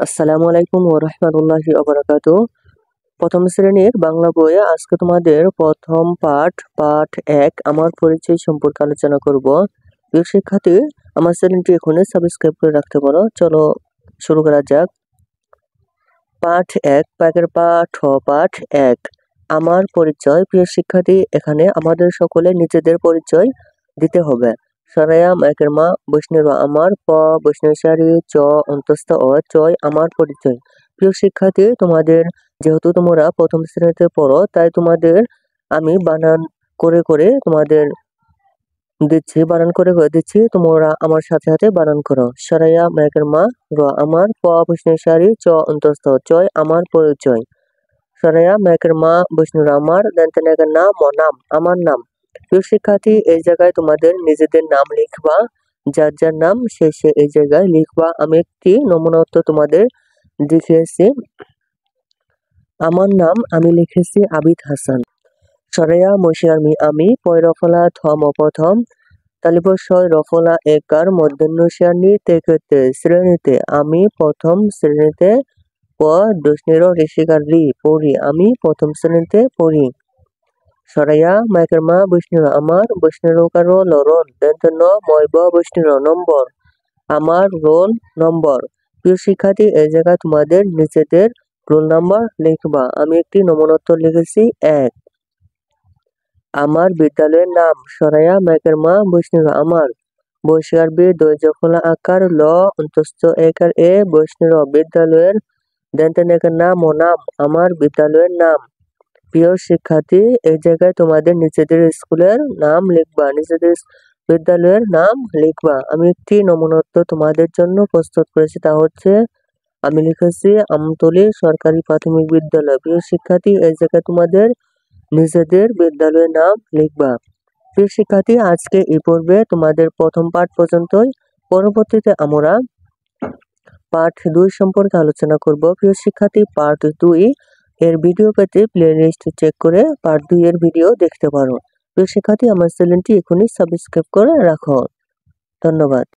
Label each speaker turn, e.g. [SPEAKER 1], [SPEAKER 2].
[SPEAKER 1] আসসালামু আলাইকুম ওয়া রাহমাতুল্লাহি ওয়া বারাকাতুহু। প্রথম শ্রেণীর বাংলা বইয়ে আজকে তোমাদের প্রথম পাঠ ১ আমার পরিচয় সম্পর্কে আলোচনা করব। প্রিয় শিক্ষার্থী, আমার চ্যানেলটি এখনই সাবস্ক্রাইব করে রাখতে পারো। চলো শুরু করা যাক। পাঠ ১ পাকের পাঠ পাঠ ১ আমার পরিচয়। প্রিয় শিক্ষার্থী, এখানে আমাদের সকলে নিজেদের পরিচয় দিতে হবে। সরায়া মাইকের মা বৈষ্ণব আমার প বৈষ্ণব সারি চ অন্তস্থ অ চয় আমার পরিচয়। প্রিয় শিক্ষার্থী, তোমাদের যেহেতু তোমরা প্রথম শ্রেণীতে পড়ো, তাই তোমাদের আমি বানান করে তোমাদের বানান করে দিচ্ছি। তোমরা আমার সাথে সাথে বানান করো। সরায়া মাইকের মা র আমার প বৈষ্ণব সারি চ অন্তস্থ চয় আমার পরিচয়। সরায়া মাইকের মা বৈষ্ণব আমার দন্তনাগর নাম নাম আমার নাম। প্রিয় শিক্ষার্থী, এই জায়গায় তোমাদের নিজেদের নাম লিখবা, যার যার নাম শেষে এই জায়গায় লিখবা। আমি একটি নমুনা উত্তর তোমাদের লিখেছি। আমার নাম আমি লিখেছি আবিদ হাসান। সরায়া মশিয়ার মি আমি পয়রফলা থম প্রথম তালিবস্বয় রফলা একার মধ্যাহ্নসানি তেকেতে শ্রেণীতে আমি প্রথম শ্রেণীতে প দশনির ঋষিকার রি পড়ি আমি প্রথম শ্রেণীতে পড়ি। সরাইয়া মাইকের মা বৈষ্ণব আমার বৈষ্ণবকার লরণ দেন ময়ব বৈষ্ণব নম্বর আমার রোল নম্বর। প্রিয় শিক্ষার্থী, এই জায়গায় তোমাদের নিজেদের রোল নাম্বার লিখবা। আমি একটি নমুনোত্তর লিখেছি ১। আমার বিদ্যালয়ের নাম সরাইয়া মাইকের মা বৈষ্ণব আমার বৈশার বি দৈজফলা আকার ল অন্তস্থ একার এ বৈষ্ণব বিদ্যালয়ের দেন্তের নাম ও নাম আমার বিদ্যালয়ের নাম। প্রিয় শিক্ষার্থী, এই জায়গায় তোমাদের নিজেদের স্কুলের নাম লিখবা, নিজেদের বিদ্যালয়ের নাম লিখবা। আমি একটি নমুনোত্তর তোমাদের জন্য প্রস্তুত করেছি, তা হচ্ছে আমি লিখেছি আমতলী সরকারি প্রাথমিক বিদ্যালয়। প্রিয় শিক্ষার্থী, এই জায়গায় তোমাদের নিজেদের বিদ্যালয়ের নাম লিখবা। প্রিয় শিক্ষার্থী, আজকে এই পর্বে তোমাদের প্রথম পাঠ পর্যন্তই। পরবর্তীতে আমরা পাঠ ২ সম্পর্কে আলোচনা করব। প্রিয় শিক্ষার্থী, পার্ট ২ এর ভিডিও পেতে প্লেলিস্ট চেক করে পার্ট ২ এর ভিডিও দেখতে পারো। প্রিয় শিক্ষার্থী, আমার চ্যানেলটি এখনই সাবস্ক্রাইব করে রাখো। ধন্যবাদ।